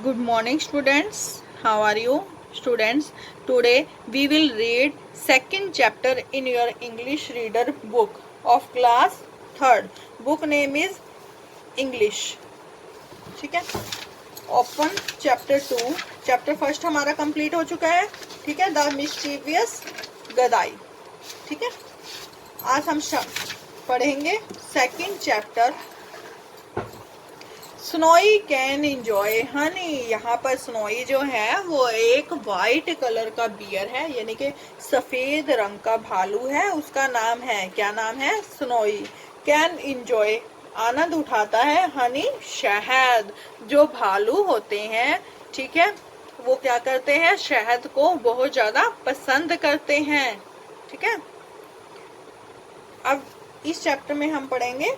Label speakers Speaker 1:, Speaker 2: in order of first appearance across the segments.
Speaker 1: Good morning, students. How are you, students? Today we will read second chapter in your English reader book of class third. Book name is English. ठीक है. Open chapter 2. Chapter first हमारा complete हो चुका है. ठीक है. The mischievous Gadai. ठीक है. आज हम पढ़ेंगे second chapter. Snowy can enjoy Honey. यहाँ पर स्नोई जो है वो एक वाइट कलर का बियर है, यानी कि सफेद रंग का भालू है. उसका नाम है, क्या नाम है? स्नोई. कैन एंजॉय, आनंद उठाता है. हनी, शहद. जो भालू होते हैं, ठीक है, वो क्या करते हैं? शहद को बहुत ज्यादा पसंद करते हैं. ठीक है. अब इस चैप्टर में हम पढ़ेंगे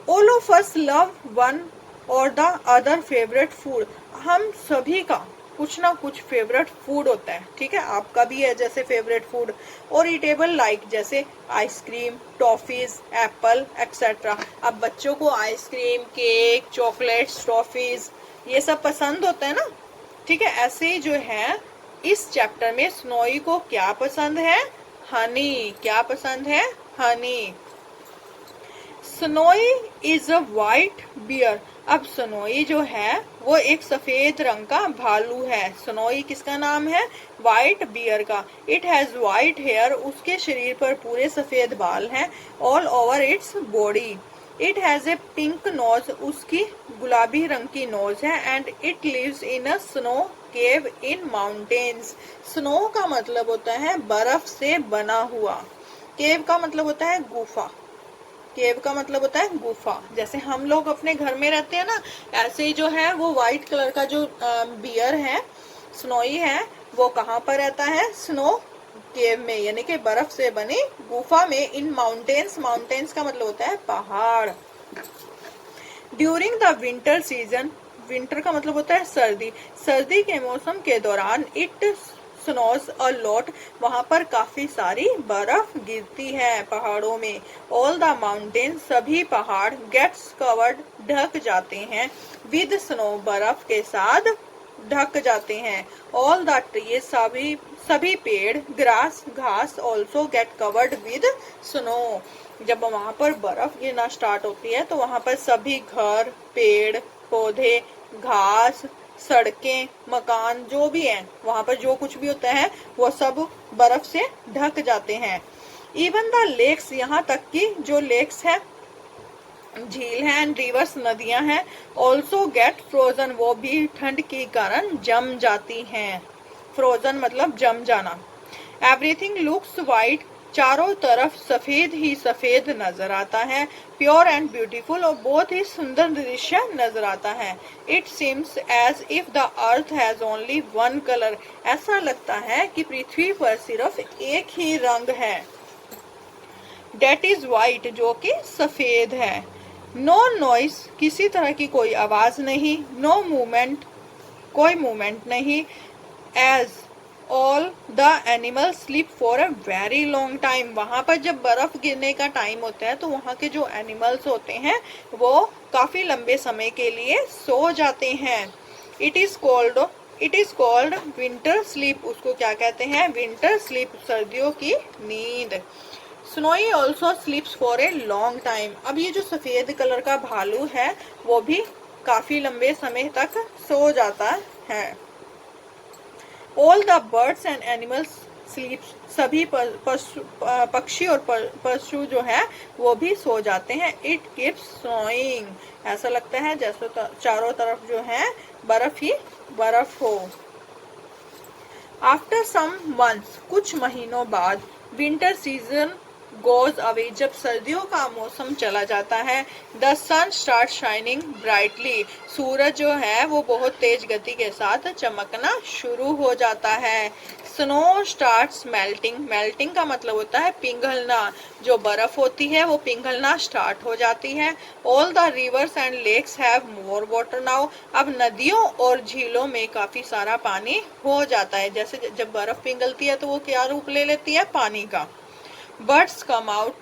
Speaker 1: All of us love one or the other favorite food. हम सभी का कुछ ना कुछ फेवरेट फूड होता है. ठीक है. आपका भी है जैसे फेवरेट फूड. और ईटेबल लाइक जैसे आइसक्रीम, टॉफीज, एप्पल एक्सेट्रा. अब बच्चों को आइसक्रीम, केक, चॉकलेट्स, टॉफीज ये सब पसंद होता है ना. ठीक है. ऐसे ही जो है इस चैप्टर में स्नोई को क्या पसंद है? हनी. क्या पसंद है? Honey. Snowy is a white bear. अब स्नोई जो है वो एक सफेद रंग का भालू है. स्नोई किसका नाम है? वाइट बियर का. It has white hair. उसके शरीर पर पूरे सफेद बाल हैं. All over its body. It has a pink nose. उसकी गुलाबी रंग की नोज है. And it lives in a snow cave in mountains. Snow का मतलब होता है बर्फ से बना हुआ. केव का मतलब होता है गुफा. केव का मतलब होता है गुफा. जैसे हम लोग अपने घर में रहते हैं ना, ऐसे ही जो है वो व्हाइट कलर का जो बियर है, स्नोई है, वो कहाँ पर रहता है? स्नो केव में, यानी कि बर्फ से बनी गुफा में. In mountains. माउंटेन्स का मतलब होता है पहाड़. During the winter season. Winter का मतलब होता है सर्दी. सर्दी के मौसम के दौरान इट स्नोज अ लॉट. वहां पर काफी सारी बर्फ गिरती है पहाड़ों में. All the mountain. सभी पहाड़. Gets covered. ढक जाते हैं. With snow. बर्फ के साथ ढक जाते हैं. All the trees. सभी पेड़. ग्रास. घास. Also get covered with snow. जब वहां पर बर्फ गिरना स्टार्ट होती है तो वहां पर सभी घर, पेड़ पौधे, घास, सड़कें, मकान जो भी हैं, वहां पर जो कुछ भी होता है वो सब बर्फ से ढक जाते हैं. Even the lakes. यहाँ तक कि जो लेक्स है, झील है, एंड रिवर्स, नदियां हैं, ऑल्सो गेट फ्रोजन. वो भी ठंड के कारण जम जाती हैं. फ्रोजन मतलब जम जाना. Everything looks white. चारों तरफ सफेद ही सफेद नजर आता है. Pure and beautiful. और बहुत ही सुंदर दृश्य नजर आता है. It seems as if the earth has only one colour. ऐसा लगता है कि पृथ्वी पर सिर्फ एक ही रंग है. That is white. जो कि सफेद है. No noise. किसी तरह की कोई आवाज नहीं. No movement. कोई मूवमेंट नहीं. As all the animal sleep for a very long time. वहां पर जब बर्फ गिरने का टाइम होता है तो वहां के जो एनिमल्स होते हैं वो काफी लंबे समय के लिए सो जाते हैं. It is called winter sleep. उसको क्या कहते हैं? Winter sleep. सर्दियों की नींद. Snowy also स्लीप्स for a long time. अब ये जो सफेद कलर का भालू है वो भी काफी लंबे समय तक सो जाता है. All the birds and animals sleep. सभी पक्षी और पशु जो है वो भी सो जाते हैं. It keeps snowing. ऐसा लगता है जैसे चारों तरफ जो है बर्फ ही बर्फ हो. After some months. कुछ महीनों बाद. Winter season goes away. जब सर्दियों का मौसम चला जाता है. The sun start shining brightly. सूरज जो है वो बहुत तेज गति के साथ चमकना शुरू हो जाता है. Snow starts melting. मेल्टिंग का मतलब होता है पिघलना. जो बर्फ होती है वो पिघलना स्टार्ट हो जाती है. All the rivers and lakes have more water now. अब नदियों और झीलों में काफी सारा पानी हो जाता है. जैसे जब बर्फ पिघलती है तो वो क्या रूप ले लेती है? पानी का. Birds come out.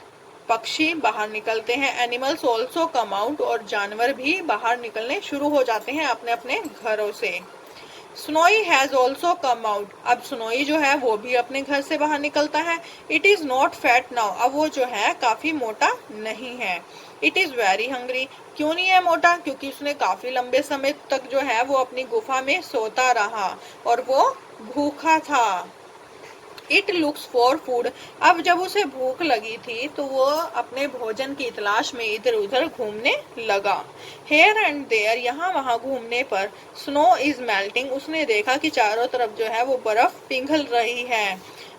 Speaker 1: पक्षी बाहर निकलते हैं। एनिमल्स ऑल्सो कम आउट, और जानवर भी बाहर निकलने शुरू हो जाते हैं अपने अपने घरों से। Snowy has also come out, अब स्नोई जो है वो भी अपने घर से बाहर निकलता है। It is not fat now, अब वो जो है काफी मोटा नहीं है। इट इज वेरी हंग्री, क्यों नहीं है मोटा, क्योंकि उसने काफी लंबे समय तक जो है वो अपनी गुफा में सोता रहा और वो भूखा था। इट लुक्स फॉर फूड, अब जब उसे भूख लगी थी तो वो अपने भोजन की तलाश में इधर उधर घूमने लगा। हेयर एंड देयर, यहाँ वहाँ घूमने पर स्नो इज मेल्टिंग, उसने देखा कि चारों तरफ जो है वो बर्फ पिघल रही है।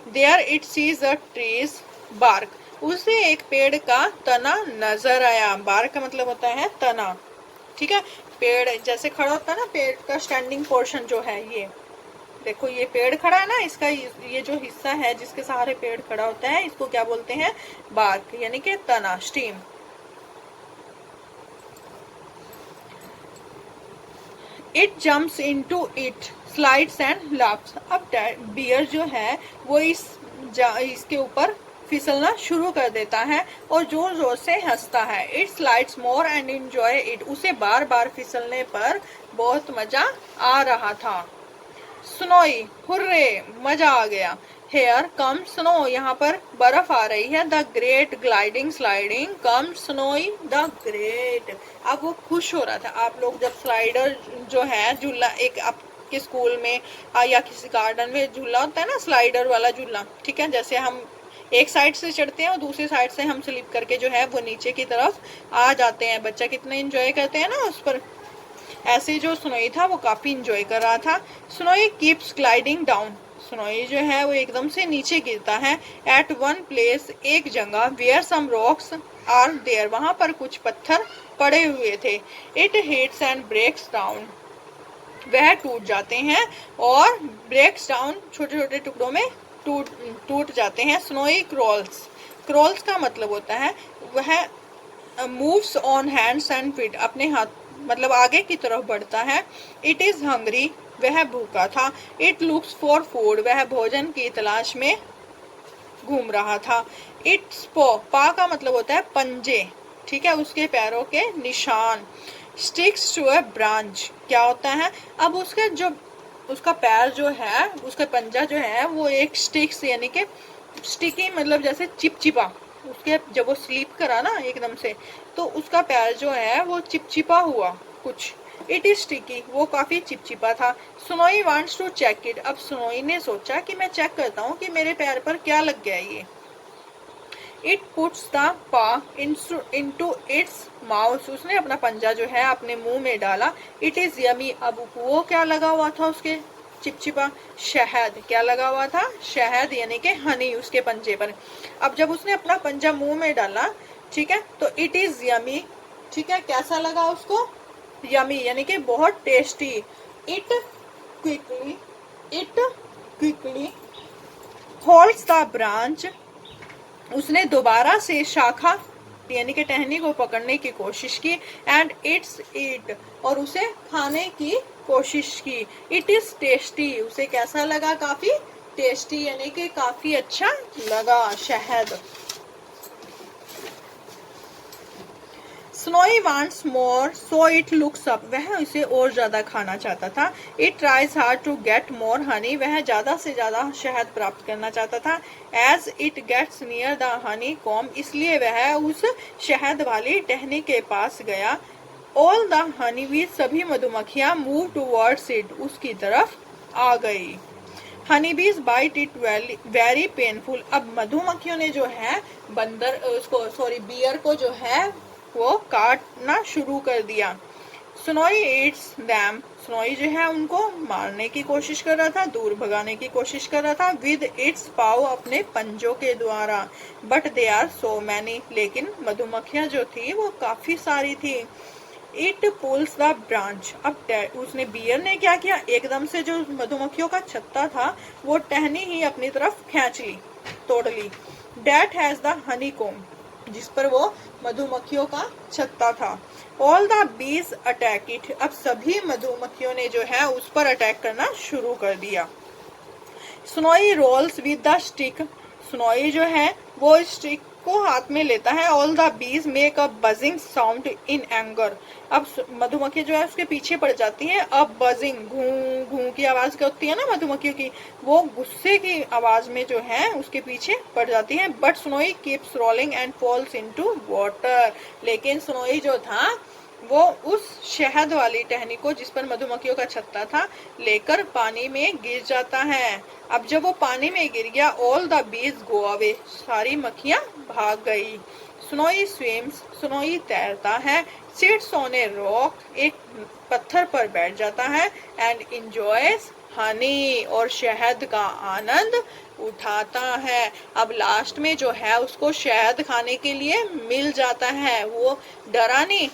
Speaker 1: There it sees a trees bark, उसे एक पेड़ का तना नजर आया। बार्क का मतलब होता है तना, ठीक है। पेड़ जैसे खड़ा होता है ना, पेड़ का स्टैंडिंग पोर्शन जो है, ये देखो ये पेड़ खड़ा है ना, इसका ये जो हिस्सा है जिसके सहारे पेड़ खड़ा होता है, इसको क्या बोलते हैं, बार्क, यानी कि तना, stem. It jumps into it, slides and laughs, अब बियर जो है वो इसके ऊपर फिसलना शुरू कर देता है और जोर जोर से हंसता है। It slides more and enjoy it, उसे बार बार फिसलने पर बहुत मजा आ रहा था। स्नोई, हुर्रे, मजा आ गया। हेयर कम स्नो, यहाँ पर बर्फ आ रही है। The great gliding sliding come snowy the great, अब वो खुश हो रहा था। आप लोग जब स्लाइडर जो है झूला, एक आपके स्कूल में या किसी गार्डन में झूला होता है ना, स्लाइडर वाला झूला, ठीक है, जैसे हम एक साइड से चढ़ते हैं और दूसरी साइड से हम स्लिप करके जो है वो नीचे की तरफ आ जाते हैं, बच्चा कितना एंजॉय करते हैं ना उस पर। ऐसे जो स्नोई था वो काफी इंजॉय कर रहा था। Snowy keeps gliding down, snowy जो है वो एकदम से नीचे गिरता है। एट वन प्लेस, एक जगह, where some rocks are there, वहां पर कुछ पत्थर पड़े हुए थे। It hits and breaks down, वह टूट जाते हैं और ब्रेक्स डाउन, छोटे छोटे टुकड़ों में टूट जाते हैं। स्नोई क्रॉल्स, क्रॉल्स का मतलब होता है वह moves on hands and feet, अपने हाथ मतलब आगे की तरफ बढ़ता है। इट इज हंग्री, वह भूखा था। इट लुक्स फॉर फूड, वह भोजन की तलाश में घूम रहा था। इट्स पॉ, पा का मतलब होता है पंजे, ठीक है, उसके पैरों के निशान। स्टिक्स टू अ ब्रांच, क्या होता है, अब उसका पैर जो है, उसका पंजा जो है वो एक स्टिक्स यानी कि स्टिकी, मतलब जैसे चिपचिपा, उसके जब वो स्लीप करा ना एकदम से, तो उसका पैर जो है वो चिपचिपा हुआ कुछ। इट इज स्टिकी, वो काफी चिपचिपा था। Snowy wants to check it, अब स्नोई ने सोचा कि मैं चेक करता हूँ कि मेरे पैर पर क्या लग गया ये। इट पुट्स द पा इनटू इट्स माउथ, उसने अपना पंजा जो है अपने मुंह में डाला। इट इज यमी, अब वो क्या लगा हुआ था उसके चिपचिपा, शहद, क्या लगा हुआ था, शहद, यानी कि हनी उसके पंजे पर। अब जब उसने अपना पंजा मुंह में डाला, ठीक है, तो इट इज यमी, ठीक है, कैसा लगा उसको, यमी, यानी कि बहुत tasty. It quickly holds the branch, उसने दोबारा से शाखा यानी कि टहनी को पकड़ने की कोशिश की। एंड इट्स इट, और उसे खाने की कोशिश की। इट इज टेस्टी, उसे कैसा लगा, काफी टेस्टी, यानी कि काफी अच्छा लगा शहद। Snowy wants more so it looks up, वह इसे और ज्यादा खाना चाहता था। It tries hard to get more honey, वह ज्यादा से ज्यादा शहद प्राप्त करना चाहता था। As it gets near the honeycomb, इसलिए वह उस शहद वाली टहनी के पास गया। ऑल द हनी बीज, सभी मधुमक्खियां मूव टूवर्ड्स इट, उसकी तरफ आ गई। हनी बीज बाइट इट वेरी पेनफुल, अब मधुमक्खियों ने जो है बियर को जो है वो काटना शुरू कर दिया। स्नोई इट्स दैम, स्नोई जो है उनको मारने की कोशिश कर रहा था, दूर भगाने की कोशिश कर रहा था। विद इट्स पाव, अपने पंजों के द्वारा। But they are so many, लेकिन मधुमक्खियां जो थी वो काफी सारी थी। इट पुल्स द ब्रांच, अब उसने बियर ने क्या किया, एकदम से जो मधुमक्खियों का छत्ता था वो टहनी ही अपनी तरफ खींच ली, तोड़ ली। डेट हैज द हनी कोम, जिस पर वो मधुमक्खियों का छत्ता था। ऑल द बीज अटैक इट, अब सभी मधुमक्खियों ने जो है उस पर अटैक करना शुरू कर दिया। Snowy rolls with the stick, Snowy जो है वो स्टिक को हाथ में लेता है। All the bees make a buzzing sound in anger. अब मधुमक्खी जो है उसके पीछे पड़ जाती है। अब बजिंग घू घू की आवाज क्या होती है ना मधुमक्खियों की, वो गुस्से की आवाज में जो है उसके पीछे पड़ जाती है। But snowy keeps rolling and falls into water. लेकिन स्नोई जो था वो उस शहद वाली टहनी को, जिस पर मधुमक्खियों का छत्ता था, लेकर पानी में गिर जाता है। अब जब वो पानी में गिर गया, ऑल द बीज गो अवे, सारी मक्खियां भाग गई। स्नोई स्विम्स, स्नोई तैरता है। सिट्स ऑन ए रॉक, एक पत्थर पर बैठ जाता है। एंड इंजॉयज हनी, और शहद का आनंद उठाता है। अब लास्ट में जो है उसको शहद खाने के लिए मिल जाता है। वो डरा नहीं,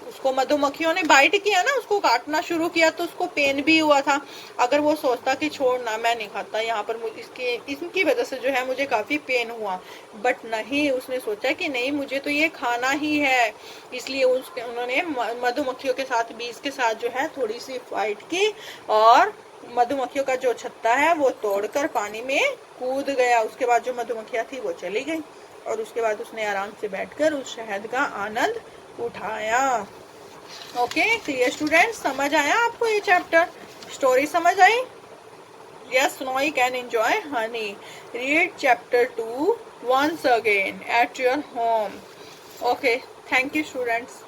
Speaker 1: उसको मधुमक्खियों ने बाइट किया ना, उसको काटना शुरू किया तो उसको पेन भी हुआ था। अगर वो सोचता कि छोड़ना मैं नहीं खाता, यहाँ पर इसके इनकी वजह से जो है मुझे काफी पेन हुआ, बट नहीं, उसने सोचा कि नहीं मुझे तो ये खाना ही है। इसलिए उन्होंने मधुमक्खियों के साथ, बीज के साथ जो है थोड़ी सी फाइट की, और मधुमक्खियों का जो छत्ता है वो तोड़कर पानी में कूद गया। उसके बाद जो मधुमक्खियां थी वो चली गई, और उसके बाद उसने आराम से बैठकर उस शहद का आनंद उठाया। ओके क्लियर स्टूडेंट्स, समझ आया आपको ये चैप्टर, स्टोरी समझ आई? Yes, snowy can enjoy honey. Read chapter 2 once again at your home. Okay, thank you students.